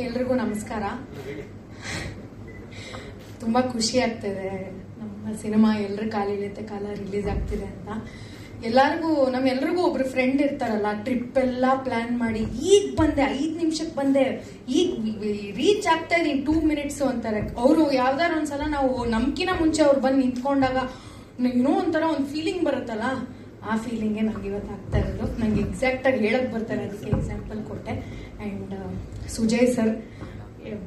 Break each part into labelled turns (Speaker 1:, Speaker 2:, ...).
Speaker 1: ಎಲ್ರಿಗೂ ನಮಸ್ಕಾರ. ತುಂಬಾ ಖುಷಿ ಆಗ್ತಿದೆ ನಮ್ಮ ಸಿನಿಮಾ ಎಲ್ರ ಕಾಲಿಳಿತೆ ಕಾಲ ರಿಲೀಸ್ ಆಗ್ತಿದೆ ಅಂತ. ನಮ್ಮೆಲ್ರಿಗೂ ಒಬ್ರು ಫ್ರೆಂಡ್ ಇರ್ತಾರಲ್ಲ, ಟ್ರಿಪ್ ಎಲ್ಲ ಪ್ಲಾನ್ ಮಾಡಿ ಈಗ ಬಂದೆ 5 ನಿಮಿಷಕ್ಕೆ ಬಂದೆ, ಈಗ ರೀಚ್ ಆಗ್ತಾ ಇದೀನಿ 2 ಮಿನಿಟ್ಸ್ ಅಂತಾರೆ. ಅವರು ಯಾವ್ದಾರು ಒಂದ್ಸಲ ನಾವು ನಮ್ಕಿನ ಮುಂಚೆ ಅವ್ರು ಬಂದು ನಿಂತ್ಕೊಂಡಾಗ ಏನೋ ಒಂಥರ ಒಂದು ಫೀಲಿಂಗ್ ಬರುತ್ತಲ್ಲ, ಆ ಫೀಲಿಂಗೇ ನಂಗೆ ಇವತ್ತು ಆಗ್ತಾ ಇರೋದು. ನಂಗೆ ಎಕ್ಸಾಕ್ಟ್ ಆಗಿ ಹೇಳಕ್ ಬರ್ತಾರೆ, ಅದಕ್ಕೆ ಎಕ್ಸಾಂಪಲ್ ಕೊಟ್ಟೆ. ಅಂಡ್ ಸುಜಯ್ ಸರ್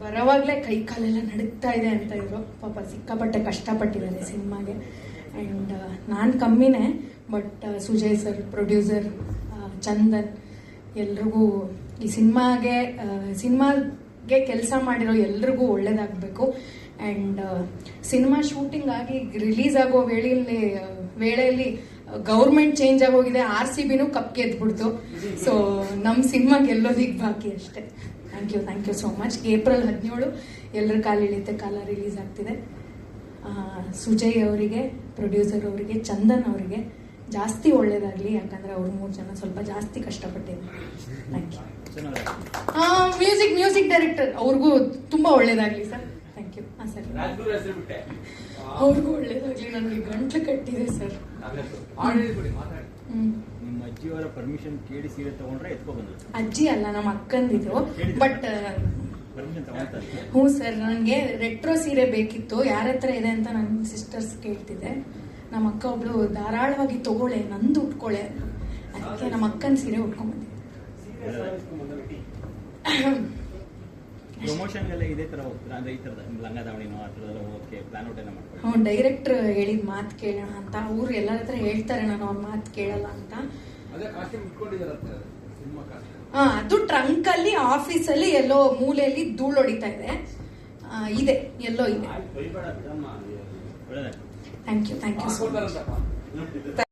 Speaker 1: ಬರೋವಾಗ್ಲೇ ಕೈ ಕಾಲೆಲ್ಲ ನಡುಗ್ತಾ ಇದೆ ಅಂತ ಇದ್ರು. ಪಾಪ ಸಿಕ್ಕಾಪಟ್ಟೆ ಕಷ್ಟಪಟ್ಟಿದ್ದಾರೆ ಸಿನಿಮಾಗೆ. ಅಂಡ್ ನಾನು ಕಮ್ಮಿನೇ, but Sujay sir, producer Chandan, ಎಲ್ರಿಗೂ ಈ ಸಿನಿಮಾಗೆ ಕೆಲಸ ಮಾಡಿರೋ ಎಲ್ರಿಗೂ ಒಳ್ಳೇದಾಗಬೇಕು. ಅಂಡ್ ಸಿನಿಮಾ ಶೂಟಿಂಗ್ ಆಗಿ ರಿಲೀಸ್ ಆಗೋ ವೇಳೆಯಲ್ಲಿ ಗೌರ್ಮೆಂಟ್ ಚೇಂಜ್ ಆಗೋಗಿದೆ, RCBನೂ ಕಪ್ ಗೆದ್ಬಿಡ್ತು. ಸೊ ನಮ್ಮ ಸಿನಿಮಾ ಗೆಲ್ಲೋದಿಗೆ ಬಾಕಿ ಅಷ್ಟೇ. Thank you so much. April 17 ಎಲ್ಲರ ಕಾಲಿಳಿತೆ ಕಾಲ ರಿಲೀಸ್ ಆಗ್ತಿದೆ. ಸುಜಯ್ ಅವರಿಗೆ, ಪ್ರೊಡ್ಯೂಸರ್ ಅವರಿಗೆ, ಚಂದನ್ ಅವರಿಗೆ ಜಾಸ್ತಿ ಒಳ್ಳೇದಾಗ್ಲಿ, ಯಾಕಂದ್ರೆ ಅವ್ರು 3 ಜನ ಸ್ವಲ್ಪ ಜಾಸ್ತಿ ಕಷ್ಟಪಟ್ಟಿದ್ದಾರೆ. Thank you. ಮ್ಯೂಸಿಕ್ ಡೈರೆಕ್ಟರ್ ಅವ್ರಿಗೂ ತುಂಬಾ ಒಳ್ಳೇದಾಗ್ಲಿ ಸರ್. Thank you. ಸರ್ ಅವ್ರಿಗೂ ಒಳ್ಳೇದಾಗ್ಲಿ. ನನಗೆ ಗಂಟ್ಲು ಕಟ್ಟಿದೆ ಸರ್.
Speaker 2: ನಿಮ್ಮ ಅಜ್ಜಿಯವರ ಪರ್ಮಿಷನ್ ಕೇಳಿ ಸೀರೆ ತಗೊಂಡ್ರೆ ಎತ್ಕೊಬಂದ್ರು?
Speaker 1: ಅಜ್ಜಿ ಅಲ್ಲ, ನಮ್ಮ ಅಕ್ಕಂದಿದ್ರು. ಬಟ್ ಹ್ಞೂ ಸರ್, ನನಗೆ ರೆಟ್ರೋ ಸೀರೆ ಬೇಕಿತ್ತು. ಯಾರ ಹತ್ರ ಇದೆ ಅಂತ ನನ್ನ ಸಿಸ್ಟರ್ಸ್ ಕೇಳ್ತಿದ್ದೆ. ನಮ್ಮ ಅಕ್ಕ ಒಬ್ಳು ಧಾರಾಳವಾಗಿ ತಗೊಳ್ಳೆ, ನಂದು ಉಟ್ಕೊಳ್ಳೆ, ಅದಕ್ಕೆ ನಮ್ಮ ಅಕ್ಕನ ಸೀರೆ ಉಟ್ಕೊಂಡ್ಬಂದಿದ್ದೆ.
Speaker 2: ಪ್ರಮೋಷನ್ ಎಲ್ಲ ಇದೇ ತರ ಹೋಗ್ತೀರಾ? ಅಂದ್ರೆ ಈ ತರದ ಲಂಗ ದಾವಣಿನೋ ಆ ಥರದೆಲ್ಲ ಹೋಗಕ್ಕೆ ಪ್ಲಾನ್ ಔಟ್ ಮಾಡ್ತಾರೆ?
Speaker 1: ಹ್ಞೂ, ಡೈರೆಕ್ಟರ್ ಹೇಳಿದ ಮಾತು ಕೇಳೋಣ ಅಂತ. ಅವ್ರು ಎಲ್ಲರ ಹತ್ರ ಹೇಳ್ತಾರೆ, ನಾನು ಅವ್ರ ಮಾತು ಕೇಳಲ್ಲ ಅಂತ. ಅದು ಟ್ರಂಕ್ ಅಲ್ಲಿ, ಆಫೀಸಲ್ಲಿ ಎಲ್ಲೋ ಮೂಲೆಯಲ್ಲಿ ಧೂಳು ಹೊಡಿತಾ ಇದೆ. ಎಲ್ಲೋ ಇದೆ. Thank you so much.